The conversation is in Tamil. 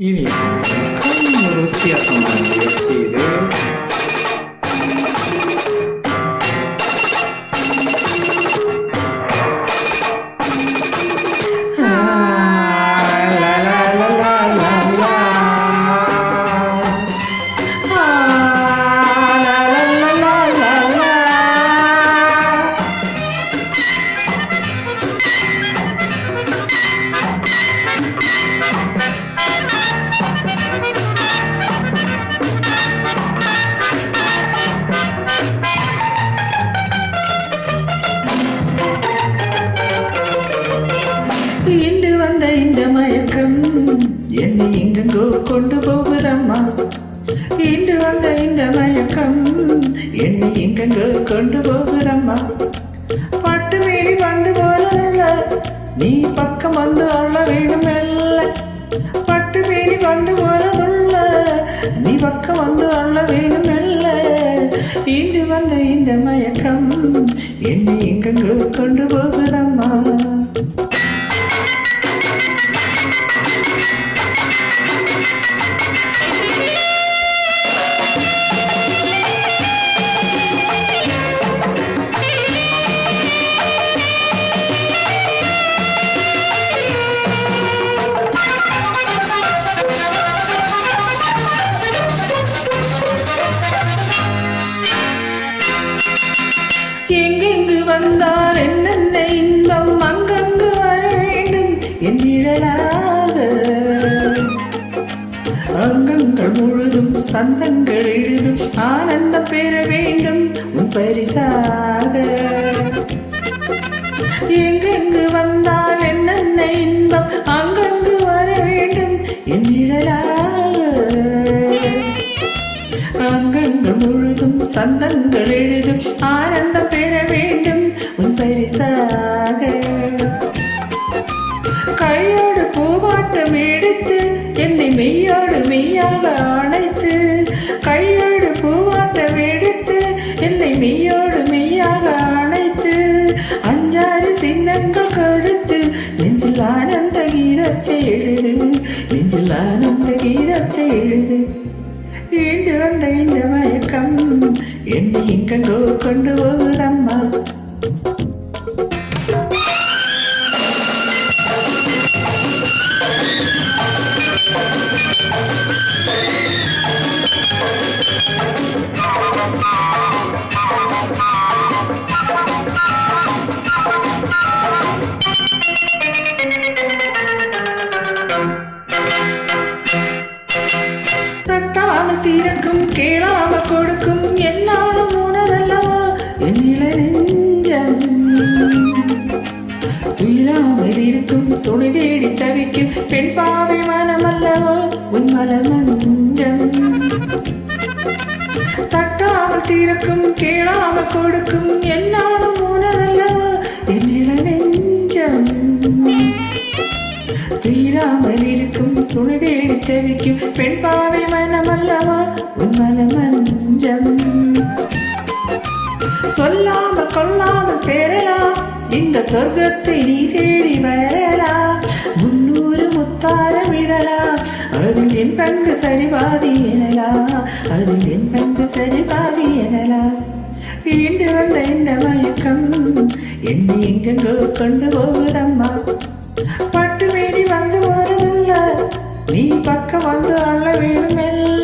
இனி ஒரு வித்தியாசமான முயற்சி இது. இன்று வந்த இந்த மயக்கம் என்னை எங்கெங்கோ கொண்டு போகுதம்மா. இன்று வந்த இந்த மயக்கம் என்னை எங்கெங்கோ கொண்டு போகுதம்மா. பட்டு மீறி வந்து போல நீ பக்கம் வந்து அள்ள வேணும் மெல்ல. பட்டு மீறி வந்து போல நீ பக்கம் வந்து அள்ள வேணும் மெல்ல. இன்று வந்த இந்த மயக்கம் என்னை எங்கெங்கோ கொண்டு போகுதம்மா. எங்கெங்கு வந்தால் என்னென்ன இன்பம் அங்கங்கு வர வேண்டும் என் நிழலாக. அங்கங்கள் முழுதும் சந்தங்கள் எழுதும் ஆனந்தம் பெற வேண்டும் உன் பரிசாக. எங்கெங்கு வந்தால் என்னென்ன இன்பம் அங்கங்கு வர வேண்டும் என் நிழலாக. அங்கங்கள் முழுதும் சந்தங்கள் எழுதும் ஆனந்தம் பெற வேண்டும் உன் பரிசாக. கையோடு பூவாட்டம் எடுத்து என்னை மெய்யோடு மெய்யாக அணைத்து. கையோடு பூவாட்டம் எடுத்து என்னை மெய்யோடு மெய்யாக அணைத்து. அஞ்சாறு சின்னங்கள் கொடுத்து நெஞ்சில் ஆனந்த கீதத்தை எழுது. நெஞ்சில் ஆனந்த கீதத்தை எழுது. இன்று வந்த இந்த மயக்கம் என்னை எங்கெங்கோ கொண்டு போகுதம்மா. தட்டாமல் திறக்கும் கேளாமல் கொடுக்கும் என்னாலும் உனதல்லவோ என் இளநெஞ்சம். துயிலாமல் இருக்கும் துணை தேடி தவிக்கும் பெண் பாவை மனமல்லவோ உன் மலர் மஞ்சம். தட்டாமல் திறக்கும் கேளாமல் கொடுக்கும் என்னாலும் உனதல்லவோ என் இளநெஞ்சம். தீராமல் இருக்கும் துணை தேடி தவிக்கும் பெண் பாவை மனமல்லவா உன் மனம் மஞ்சம். சொல்லாமல் கொள்ளாமல் பெறலாம் இந்த சொர்க்கத்தை நீ தேடி வரலாம். 300 முத்தாரம் இடலாம் அதில் என் பங்கு சரிபாதி எனலாம். அதில் என் பங்கு சரிபாதி எனலாம். இன்று வந்த இந்த மயக்கம் என்னை எங்கெங்கோ கொண்டு போகுதம்மா. பட்டு மீறி வந்து போறதுள்ள நீ பக்கம் வந்து அள்ள வேணும் மெல்ல.